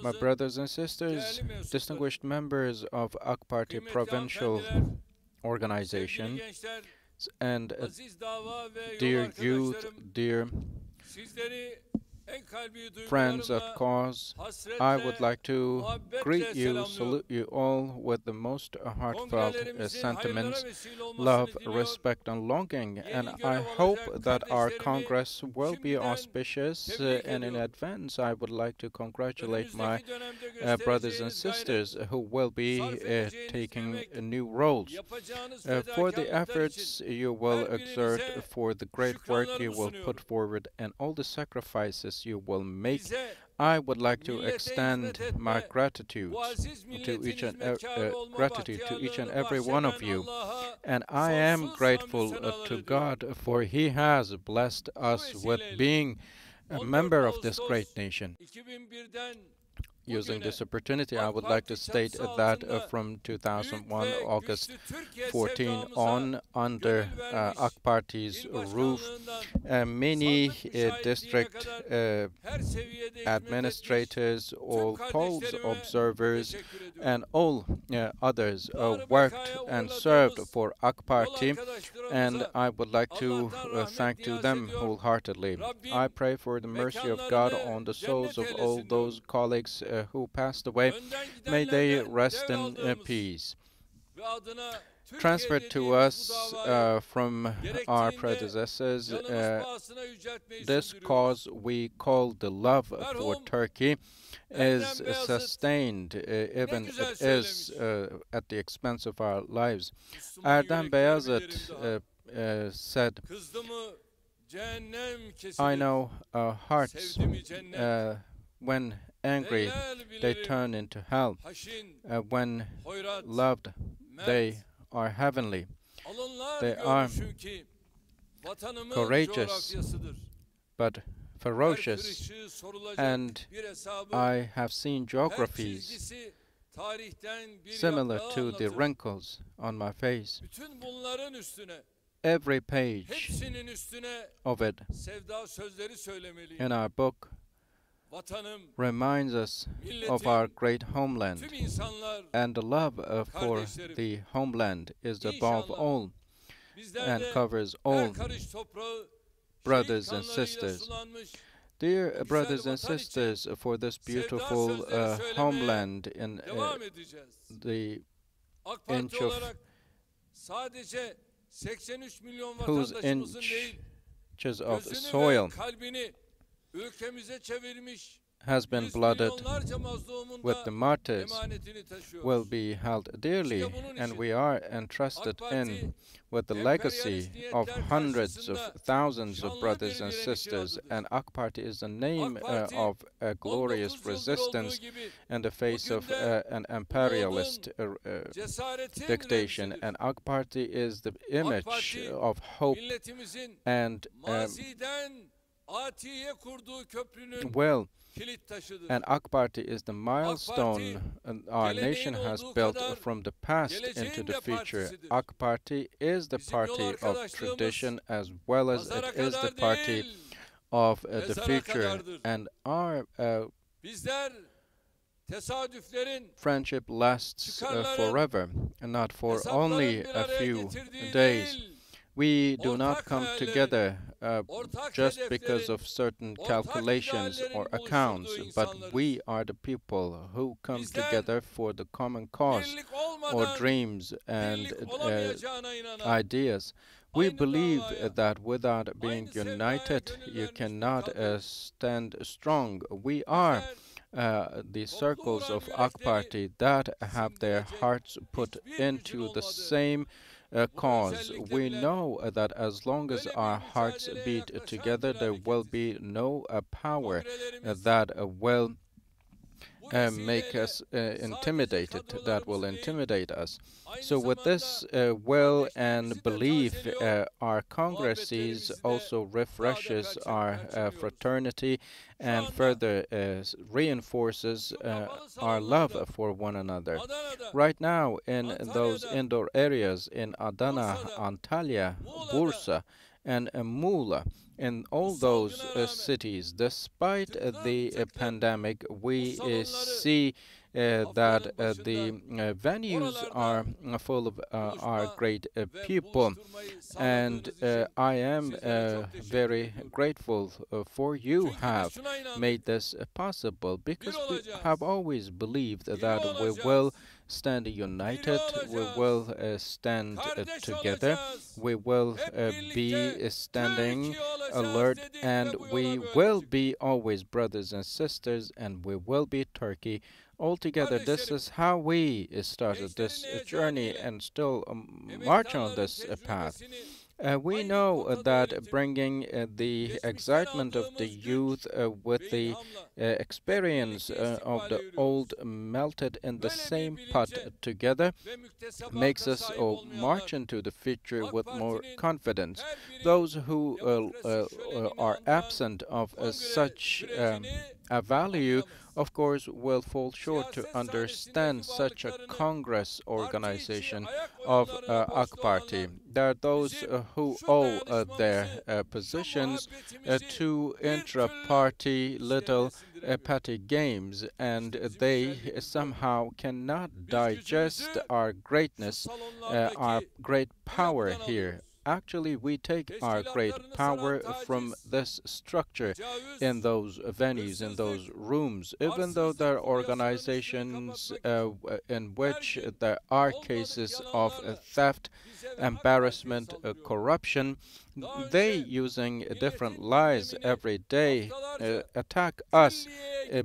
My brothers and sisters, distinguished members of AK Party provincial organization, and dear youth, dear friends at cause, I would like to greet you, salute you all with the most heartfelt sentiments, love, respect, and longing. And I hope that our Congress will be auspicious. And in advance, I would like to congratulate my brothers and sisters who will be taking new roles. For the efforts you will exert, for the great work you will put forward, and all the sacrifices you will make, I would like to extend my gratitude to each and every one of you. And I am grateful to God, for He has blessed us with being a member of this great nation. Using this opportunity, I would like to state that from 2001, August 14 on, under AK Party's roof, many district administrators, all polls observers, and all others worked and served for AK Party, and I would like to thank to them wholeheartedly. I pray for the mercy of God on the souls of all those colleagues who passed away. May they rest in peace. Transferred to us from our predecessors, this cause we call the love for Turkey is sustained, even it is at the expense of our lives. Erdem Beyazıt said, I know hearts when angry they turn into hell, when loved they are heavenly. They are courageous but ferocious, and I have seen geographies similar to the wrinkles on my face. Every page of it in our book reminds us of our great homeland, and the love for the homeland is above all and covers all brothers and sisters. Dear brothers and sisters, for this beautiful homeland in the inch of whose inches of soil has been blooded with the martyrs will be held dearly, and we are entrusted in with the legacy of hundreds of thousands of brothers and sisters, and AK Party is the name of a glorious resistance in the face of an imperialist dictation, and AK Party is the image of hope and and AK Party is the milestone our nation has built from the past into the future. AK Party is the party of tradition as well as it is the party of the future, and our friendship lasts forever and not for only a few days. We do not come together just because of certain calculations or accounts, but we are the people who come together for the common cause or dreams and ideas. We believe that without being united, you cannot stand strong. We are the circles of AK Party that have their hearts put into the same cause. We know that as long as our hearts beat together, there will be no power that will make us intimidated, that will intimidate us. So with this will and belief, our Congress also refreshes our fraternity and further reinforces our love for one another. Right now, in those indoor areas in Adana, Antalya, Bursa, and Muğla. In all those cities, despite the pandemic, we see that the venues are full of our great people, and I am very grateful for you have made this possible, because we have always believed that we will stand united, we will stand together, we will be standing alert, and we will be always brothers and sisters, and we will be Turkey altogether. This is how we started this journey and still march on this path. We know that bringing the excitement of the youth with the experience of the old melted in the same pot together makes us march into the future with more confidence. Those who are absent of such a value, of course, will fall short to understand such a Congress organization of AK Party. There are those who owe their positions to intra-party little petty games, and they somehow cannot digest our greatness, our great power here. Actually, we take our great power from this structure in those venues, in those rooms, even though there are organizations in which there are cases of theft, embarrassment, corruption. They, using different lies every day, attack us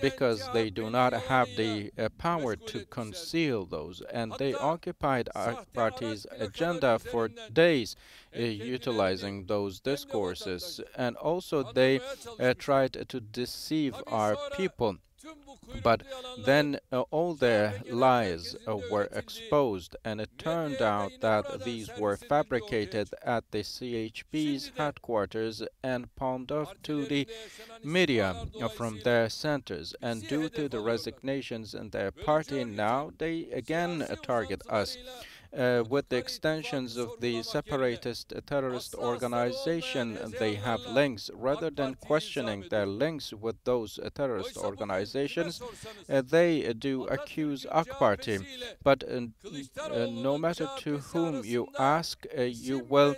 because they do not have the power to conceal those, and they occupied our party's agenda for days, utilizing those discourses, and also they tried to deceive our people. But then all their lies were exposed, and it turned out that these were fabricated at the CHP's headquarters and palmed off to the media from their centers. And due to the resignations in their party, now they again target us. With the extensions of the separatist terrorist organization, they have links. Rather than questioning their links with those terrorist organizations, they do accuse AK Party. But no matter to whom you ask, you will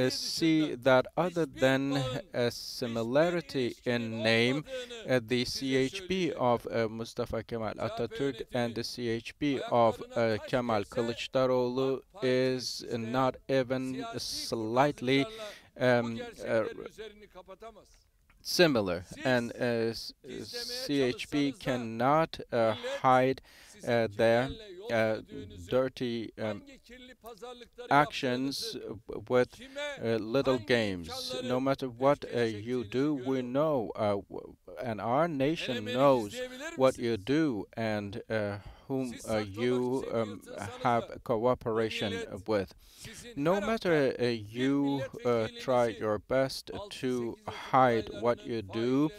see that other than a similarity in name, the CHP of Mustafa Kemal Atatürk and the CHP of Kemal Kılıçdaroğlu is not even slightly similar, and CHP cannot hide their dirty actions with little games. No matter what you do, we know, and our nation knows what you do and whom you have cooperation with. No matter you try your best to hide what you do,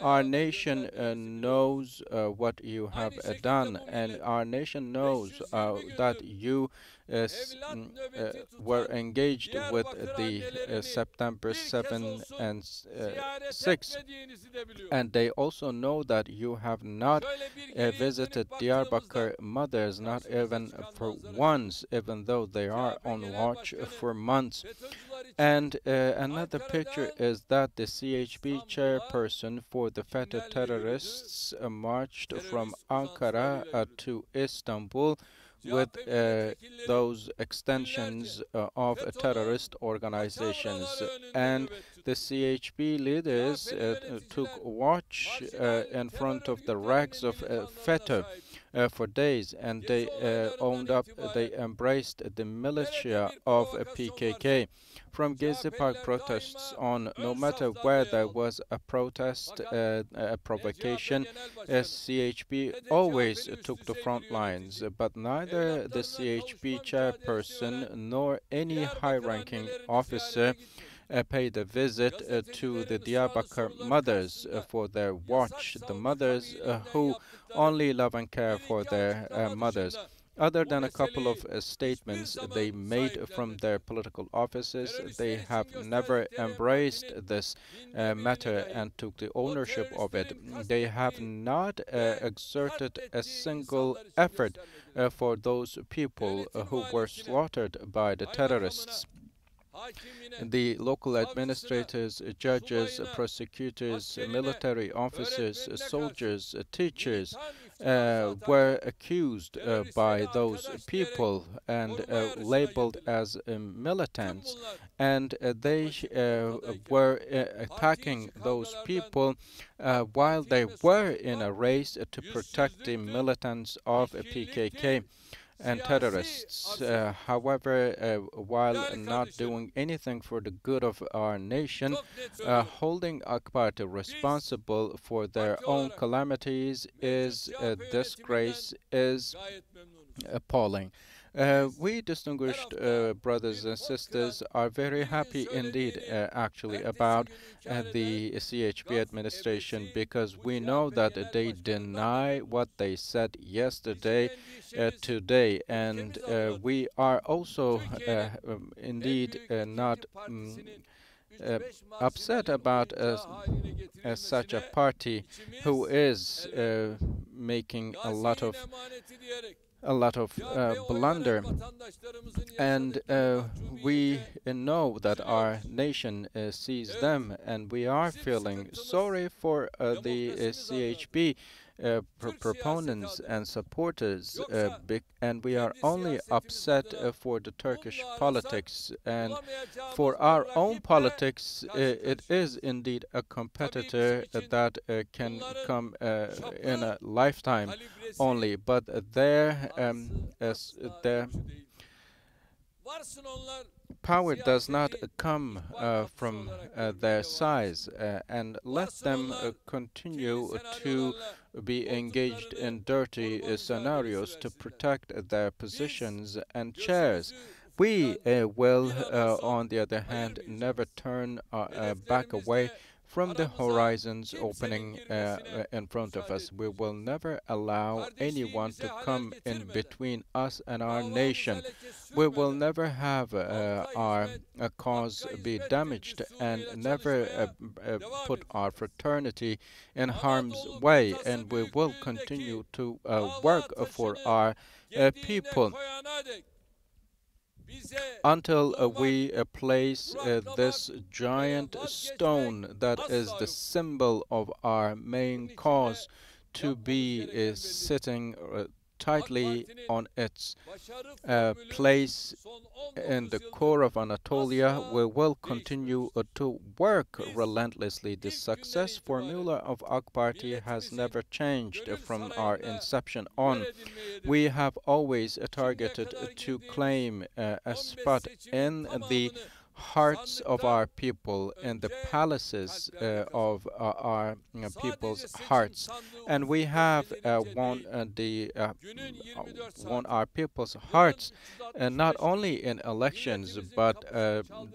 our nation knows what you have done, and our nation knows that you were engaged with the September 7 and 6, and they also know that you have not visited Diyarbakir mothers, not even for once, even though they are on watch for months. And another picture is that the CHP chairperson for the FETÖ terrorists marched from Ankara to Istanbul with those extensions of terrorist organizations, and the CHP leaders took watch in front of the ranks of FETÖ for days, and they owned up, they embraced the militia of PKK. From Gezi Park protests on, no matter where there was a protest, a provocation, CHP always took the front lines, but neither the CHP chairperson nor any high-ranking officer paid a visit to the Diyarbakir mothers for their watch, the mothers who only love and care for their mothers. Other than a couple of statements they made from their political offices, they have never embraced this matter and took the ownership of it. They have not exerted a single effort for those people who were slaughtered by the terrorists. The local administrators, judges, prosecutors, military officers, soldiers, teachers were accused by those people and labeled as militants, and they were attacking those people while they were in a race to protect the militants of PKK and terrorists. However, while not doing anything for the good of our nation, holding AK Party responsible for their own calamities is a disgrace, is appalling. We distinguished brothers and sisters are very happy indeed actually about the CHP administration, because we know that they deny what they said yesterday today, and we are also indeed not upset about such a party who is making a lot of blunder, and we know that our nation sees them, and we are feeling sorry for the CHP proponents and supporters, and we are only upset for the Turkish politics, and for our own politics it is indeed a competitor that can come in a lifetime only, but their power does not come from their size, and let them continue to be engaged in dirty scenarios to protect their positions and chairs. We will, on the other hand, never turn back away from the horizons opening in front of us. We will never allow anyone to come in between us and our nation. We will never have our cause be damaged, and never put our fraternity in harm's way, and we will continue to work for our people until we place this giant stone that is the symbol of our main cause to be sitting tightly on its place in the core of Anatolia. We will continue to work relentlessly. The success formula of AK Party has never changed from our inception on. We have always targeted to claim a spot in the hearts of our people, in the palaces of our people's hearts, and we have won our people's hearts not only in elections but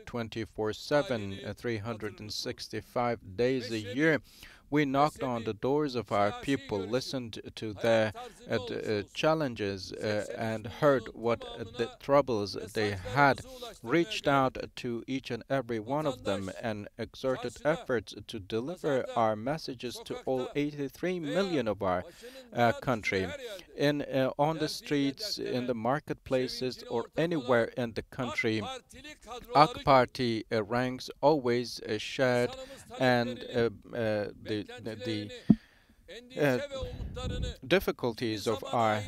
24/7, 365 days a year. We knocked on the doors of our people, listened to their challenges, and heard what the troubles they had, reached out to each and every one of them, and exerted efforts to deliver our messages to all 83 million of our country. On the streets, in the marketplaces, or anywhere in the country, AK Party ranks always shared, and the difficulties of our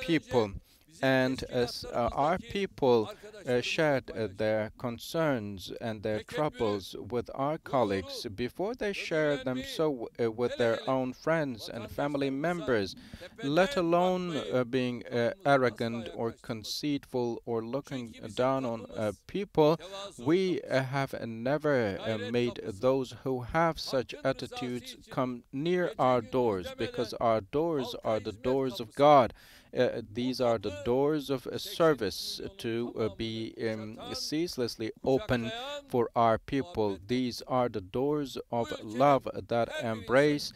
people, and as our people shared their concerns and their troubles with our colleagues before they share them so with their own friends and family members, let alone being arrogant or conceitful or looking down on people, we have never made those who have such attitudes come near our doors, because our doors are the doors of God. These are the doors of service to be ceaselessly open for our people. These are the doors of love that embrace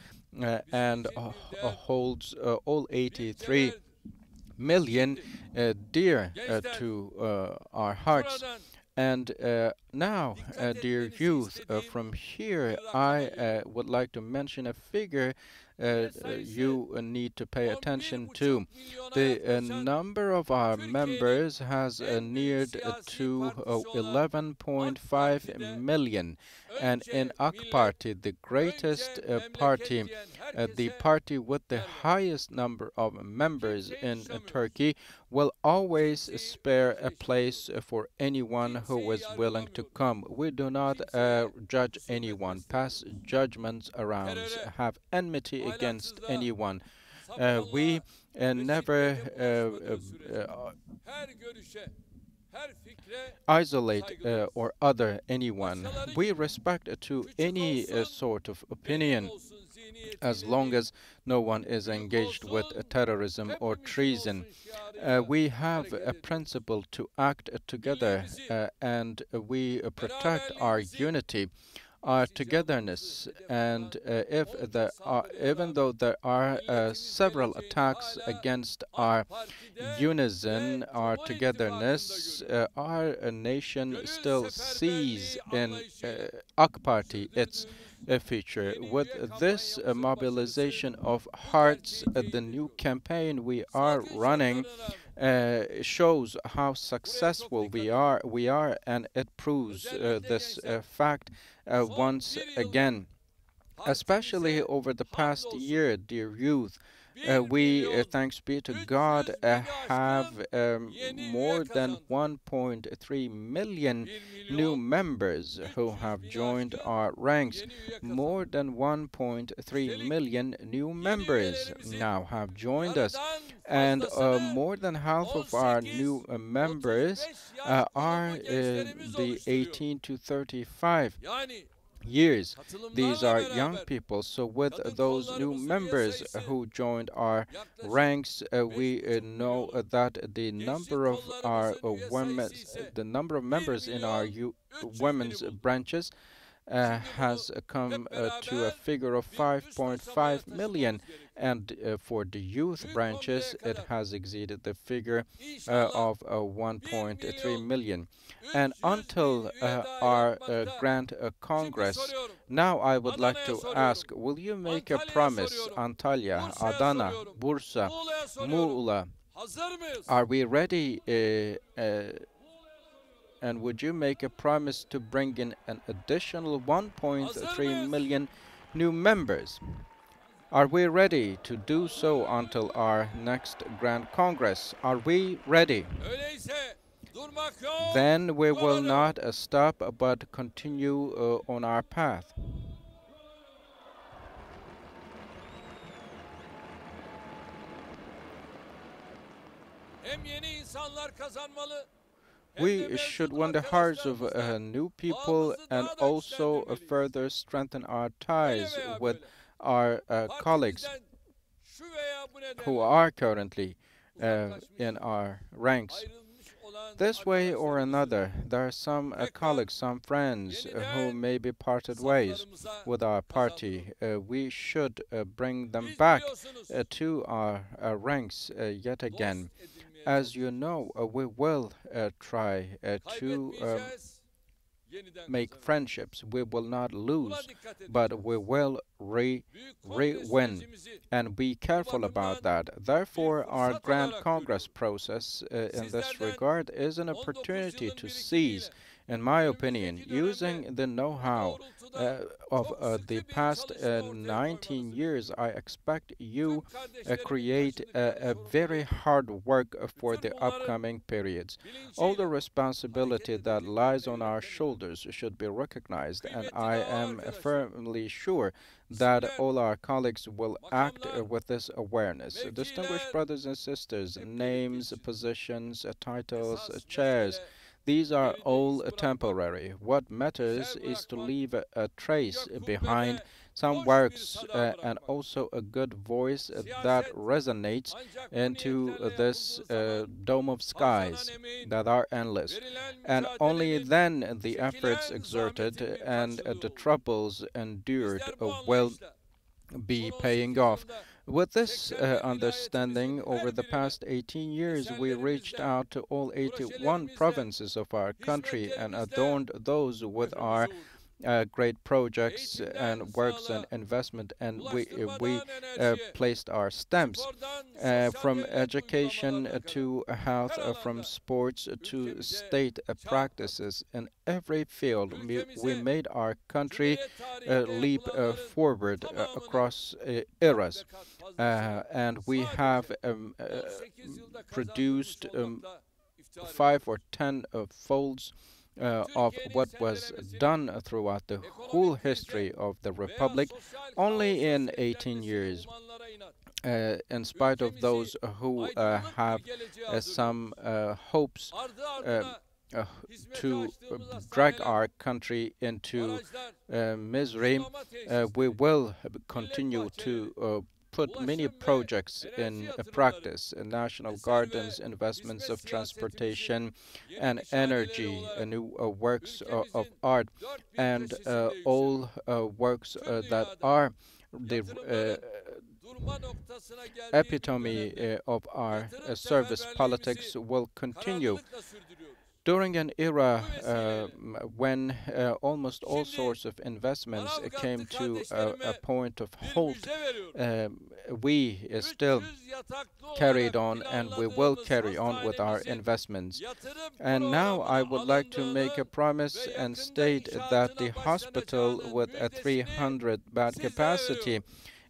and holds all 83 million dear to our hearts. And now, dear youth, from here I would like to mention a figure you need to pay attention to. The number of our members has neared to 11.5 million. And in AK Party, the greatest party, the party with the highest number of members in Turkey, will always spare a place for anyone who is willing to come. We do not judge anyone, pass judgments around, have enmity against anyone. We never isolate or other anyone. We respect to any sort of opinion, as long as no one is engaged with terrorism or treason. We have a principle to act together, and we protect our unity, our togetherness, and even though there are several attacks against our unison, our togetherness, our nation still sees in AK Party its future. With this mobilization of hearts, the new campaign we are running shows how successful we are, and it proves this fact once again. Especially over the past year, dear youth, we, thanks be to God, have more than 1.3 million new members who have joined our ranks. More than 1.3 million new members now have joined us, and more than half of our new members are the 18 to 35 years. These are young people. So with those new members who joined our ranks, we know that the number of our the number of members in our women's branches has come to a figure of 5.5 million, and for the youth branches it has exceeded the figure of 1.3 million. And until our Grand Congress, now I would like to ask, will you make a promise, Antalya, Adana, Bursa, Muğla, are we ready? And would you make a promise to bring in an additional 1.3 million new members? Are we ready to do so until our next Grand Congress? Are we ready? Then we will not stop but continue on our path. We should win the hearts of new people, and also further strengthen our ties with our colleagues who are currently in our ranks. This way or another, there are some colleagues, some friends who may be parted ways with our party. We should bring them back to our ranks yet again. As you know, we will try to make friendships. We will not lose, but we will win, and be careful about that. Therefore, our Grand Congress process in this regard is an opportunity to seize, in my opinion, using the know-how of the past 19 years. I expect you create a very hard work for the upcoming periods. All the responsibility that lies on our shoulders should be recognized, and I am firmly sure that all our colleagues will act with this awareness. Distinguished brothers and sisters, names, positions, titles, chairs, these are all temporary. What matters is to leave a trace behind, some works, and also a good voice that resonates into this dome of skies that are endless. And only then the efforts exerted and the troubles endured will be paying off. With this understanding, over the past 18 years, we reached out to all 81 provinces of our country and adorned those with our great projects and works and investment, and we placed our stamps from education to health, from sports to state practices. In every field, we made our country leap forward across eras, and we have produced 5 or 10 folds of what was done throughout the whole history of the Republic only in 18 years. In spite of those who have some hopes uh, to drag our country into misery, we will continue to put many projects in practice: national gardens, investments of transportation and energy, new works of art, and all works that are the epitome of our service politics will continue. During an era when almost all sorts of investments came to a point of halt, we still carried on, and we will carry on with our investments. And now I would like to make a promise and state that the hospital with a 300 bed capacity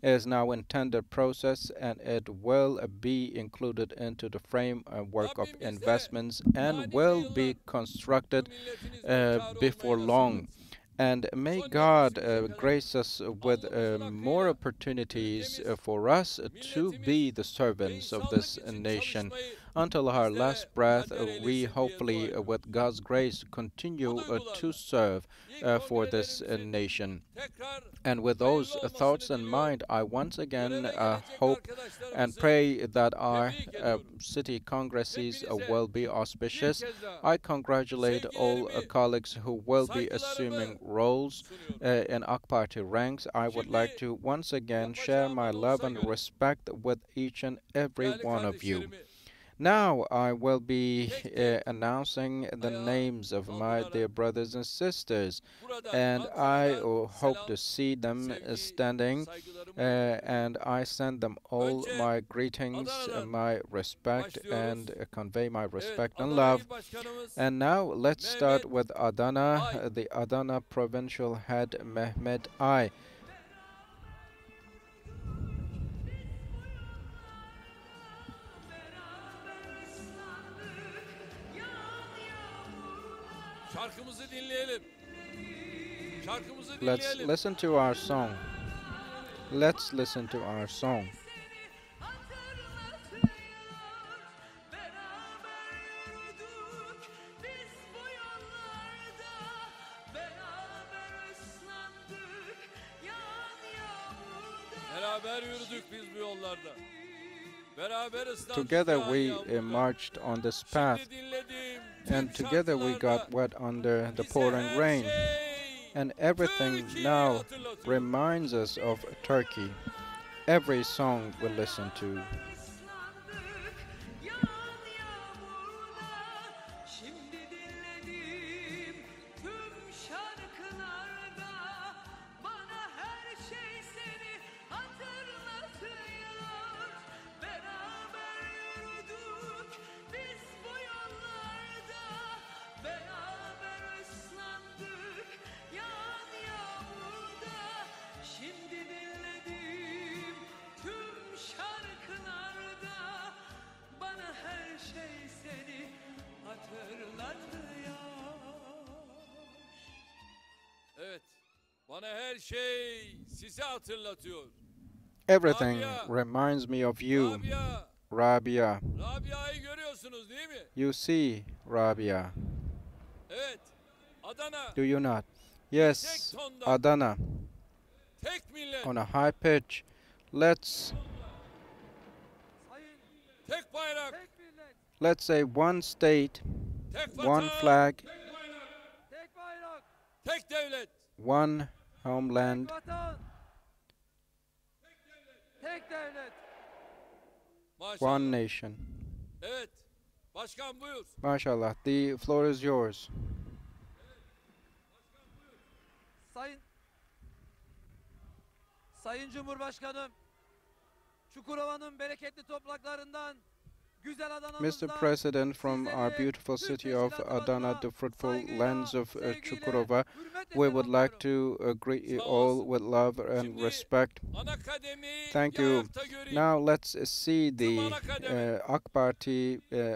is now in tender process, and it will be included into the framework of investments and will be constructed before long. And may God grace us with more opportunities for us to be the servants of this nation. Until our last breath, we hopefully, with God's grace, continue to serve for this nation. And with those thoughts in mind, I once again hope and pray that our city congresses will be auspicious. I congratulate all colleagues who will be assuming roles in AK Party ranks. I would like to once again share my love and respect with each and every one of you. Now I will be announcing the names of my dear brothers and sisters, and I hope to see them standing, and I send them all my greetings, my respect, and convey my respect and love. And now let's start with Adana, the Adana provincial head Mehmet I. Let's listen to our song. Let's listen to our song. Together we marched on this path, and together we got wet under the pouring rain. And everything now reminds us of Turkey. Every song we listen to. Everything reminds me of you, Rabia. You see, Rabia. Do you not? Yes, Adana. On a high pitch. Let's say one state, one flag, one homeland, tek devlet. One nation. Evet. Başkan buyur. Mashallah, the floor is yours. Sayın Cumhurbaşkanım, Çukurova'nın bereketli topraklarından, güzel Mr. Adana'mızdan President, from our sizleri beautiful Türk city of teşkilatı Adana, adına the fruitful saygıyla, lands of sevgiyle, Çukurova, hürmetle we would like selamlıyorum. to greet you Sağ all olasın. with love and Şimdi respect. ana kademeyi Thank bir you. ayakta göreyim. Now let's see Tüm the ana kademe. AK Party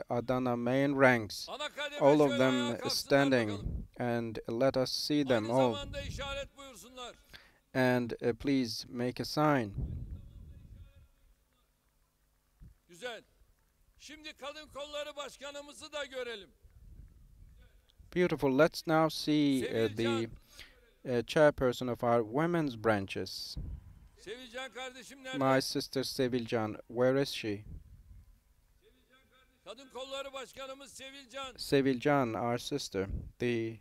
Adana main ranks, Ana kademe all of şöyle ayağa them kalksınlar standing, bakalım. and let us see them Aynı all. zamanda işaret buyursunlar. And please make a sign. Güzel. Şimdi kadın kolları başkanımızı da görelim. Beautiful. Let's now see the chairperson of our women's branches. Sevilcan kardeşim My nerede? sister Sevilcan, where is she? Kadın kolları başkanımız Sevilcan. Sevilcan, our sister, the